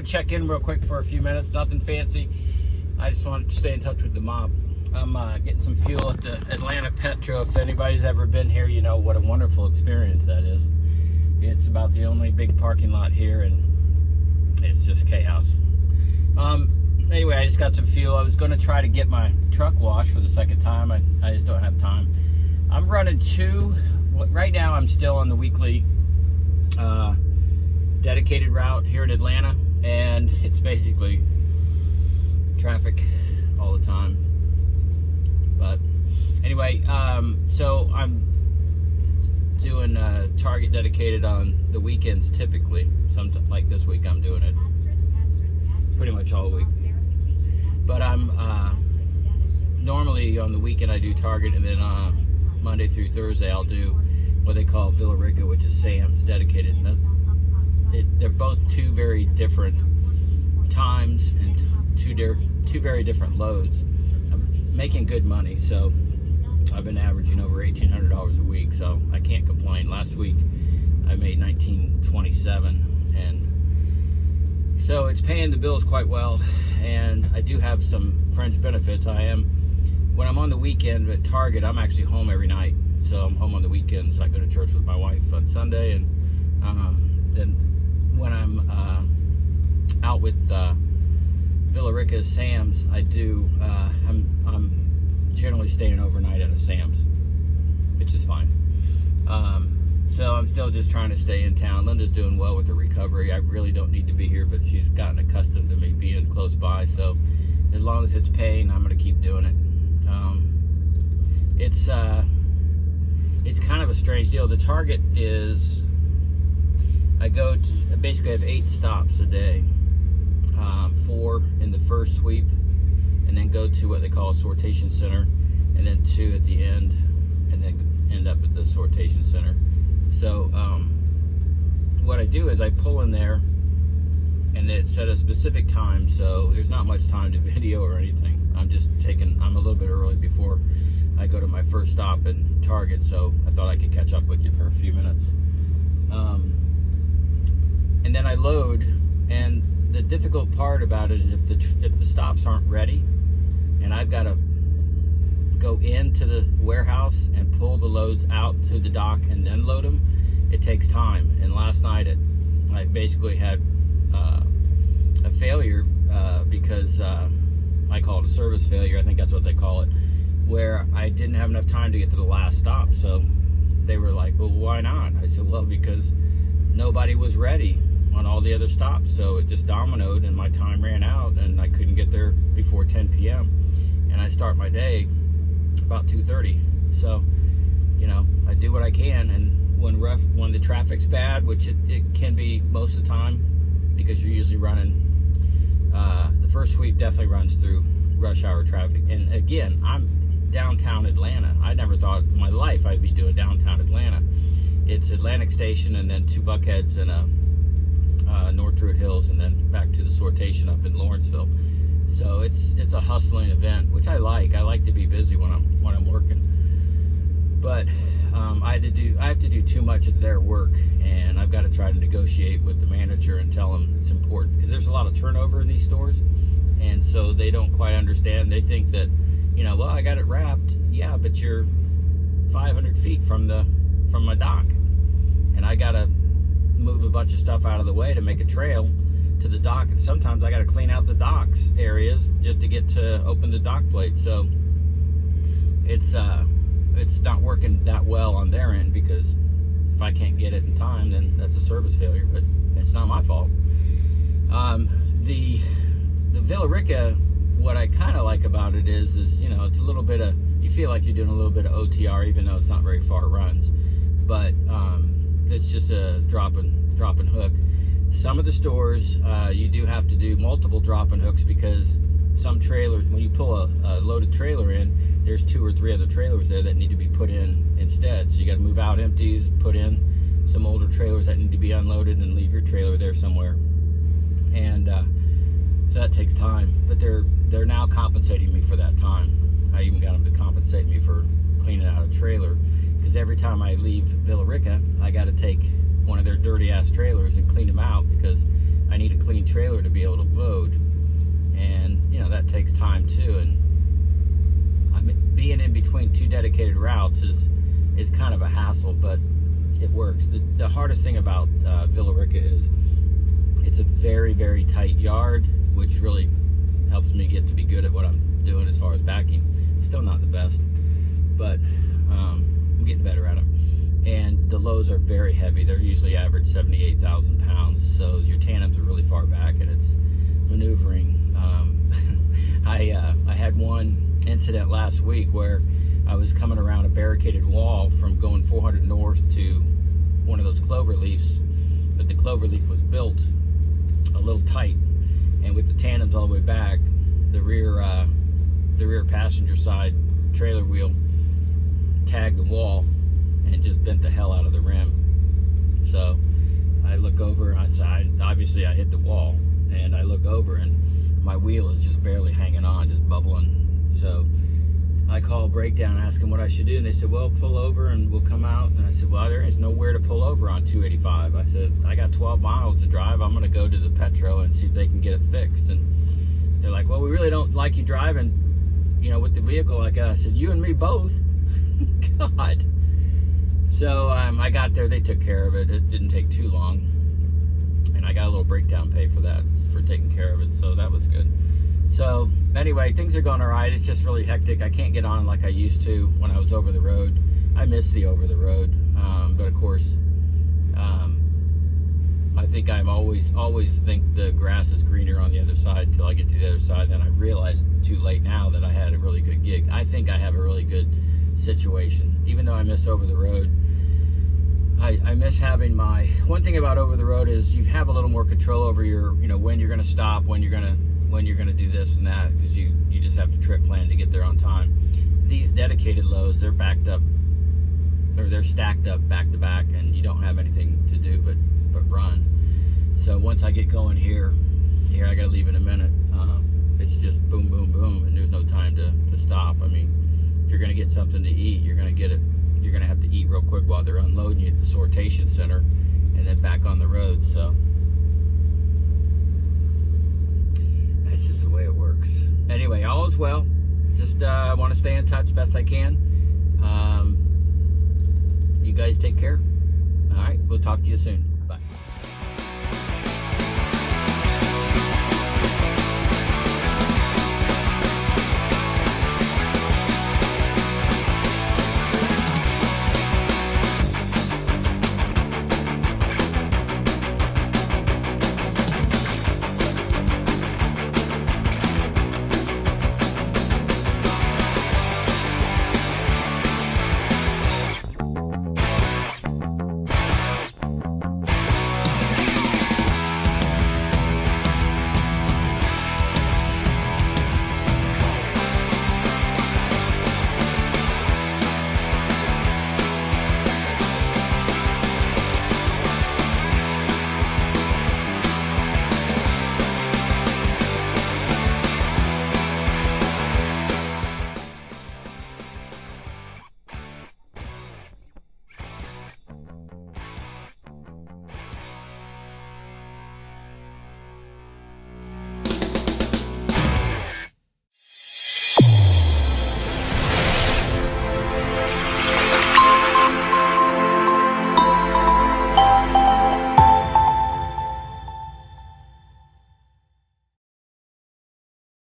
to check in real quick for a few minutes. Nothing fancy. I just wanted to stay in touch with the mob. I'm getting some fuel at the Atlanta Petro. If anybody's ever been here, you know what a wonderful experience that is. It's about the only big parking lot here, and it's just chaos. Anyway, I just got some fuel. I was going to try to get my truck washed for the second time. I just don't have time. I'm running two. Right now, I'm still on the weekly dedicated route here in Atlanta, and it's basically traffic all the time. But anyway, so I'm doing Target dedicated on the weekends typically. Like this week, I'm doing it pretty much all week. But I'm normally on the weekend I do Target, and then Monday through Thursday I'll do what they call Villa Rica, which is Sam's dedicated. They're both two very different times and two very different loads. I'm making good money, so I've been averaging over $1,800 a week, so I can't complain. Last week I made $1,927, and so it's paying the bills quite well, and I do have some fringe benefits. When I'm on the weekend at Target, I'm actually home every night, so I'm home on the weekends. I go to church with my wife on Sunday, and then when I'm out with Villa Rica Sam's, I'm generally staying overnight at a Sam's, which is fine. So I'm still just trying to stay in town. Linda's doing well with her recovery. I really don't need to be here, but she's gotten accustomed to me being close by. So as long as it's paying, I'm going to keep doing it. It's kind of a strange deal. The Target is, I basically have 8 stops a day, 4 in the first sweep, and then go to what they call a sortation center, and then 2 at the end, and then end up at the sortation center. So what I do is I pull in there, and it's at a specific time, so there's not much time to video or anything. I'm a little bit early before I go to my first stop at Target, so I thought I could catch up with you for a few minutes. And then I load, and the difficult part about it is if the stops aren't ready, and I've got to go into the warehouse and pull the loads out to the dock and then load them, it takes time. And last night I basically had a failure because I call it a service failure. I think that's what they call it, where I didn't have enough time to get to the last stop. So they were like, well, why not? I said, well, because nobody was ready on all the other stops, so it just dominoed and my time ran out and I couldn't get there before 10 p.m. and I start my day about 2:30. So, you know, I do what I can, and when the traffic's bad, which it can be most of the time, because you're usually running, the first sweep definitely runs through rush hour traffic. And again, I'm downtown Atlanta. I never thought in my life I'd be doing downtown Atlanta. It's Atlantic Station, and then 2 Buckheads, and North Druid Hills, and then back to the sortation up in Lawrenceville. So it's a hustling event, which I like. I like to be busy when I'm working. But I have to do too much of their work, and I've got to try to negotiate with the manager and tell them it's important, because there's a lot of turnover in these stores, and so they don't quite understand. They think that, you know, well, I got it wrapped. Yeah, but you're 500 feet from my dock, and I gotta move a bunch of stuff out of the way to make a trail to the dock, and sometimes I gotta clean out the docks areas just to get to open the dock plate. So it's not working that well on their end, because if I can't get it in time, then that's a service failure, but it's not my fault. The Villa Rica, what I kind of like about it is, you know, it's a little bit of, you feel like you're doing a little bit of OTR, even though it's not very far runs, but it's just a drop and hook. Some of the stores, you do have to do multiple drop and hooks, because some trailers, when you pull a loaded trailer in, there's 2 or 3 other trailers there that need to be put in instead. So you got to move out empties, put in some older trailers that need to be unloaded, and leave your trailer there somewhere. And so that takes time, but they're now compensating me for that time. I even got them to compensate me for cleaning out a trailer, because every time I leave Villa Rica, I got to take one of their dirty ass trailers and clean them out, because I need a clean trailer to be able to load, and you know that takes time too. And I mean, being in between two dedicated routes is kind of a hassle, but it works. The hardest thing about Villa Rica is it's a very, very tight yard, which really helps me get to be good at what I'm doing as far as backing. Still not the best, but I'm getting better at it. And the loads are very heavy. They're usually average 78,000 pounds, so your tandems are really far back, and it's maneuvering. I had one incident last week where I was coming around a barricaded wall from going 400 north to one of those clover leafs, but the clover leaf was built a little tight, and with the tandems all the way back, the rear passenger side trailer wheel tagged the wall and just bent the hell out of the rim. So I look over and obviously I hit the wall, and I look over and my wheel is just barely hanging on, just bubbling. So I call breakdown, ask them what I should do, and they said, well, pull over and we'll come out. And I said, well, there is nowhere to pull over on 285. I said, I got 12 miles to drive. I'm gonna go to the Petro and see if they can get it fixed. And they're like, well, we really don't like you driving, you know, with the vehicle like that. I said, you and me both. God. So I got there, they took care of it. It didn't take too long. And I got a little breakdown pay for that, for taking care of it. So that was good. So anyway, things are going all right. It's just really hectic. I can't get on like I used to when I was over the road. I miss the over the road. But of course, I think I'm always think the grass is greener on the other side until I get to the other side. Then I realize too late now that I had a really good gig. I think I have a really good situation, even though I miss over the road. I miss having one thing about over the road is you have a little more control over your, you know, when you're going to stop, when you're going to do this and that, because you just have to trip plan to get there on time. These dedicated loads, they're backed up, or they're stacked up back to back, and you don't have anything to do but run. So once I get going here I gotta leave in a minute. It's just boom, boom, boom, and there's no time to stop. I mean, if you're gonna get something to eat, you're gonna have to eat real quick while they're unloading you at the sortation center, and then back on the road. So that's just the way it works. Anyway, all is well. Just want to stay in touch best I can. You guys take care. All right, we'll talk to you soon. Bye.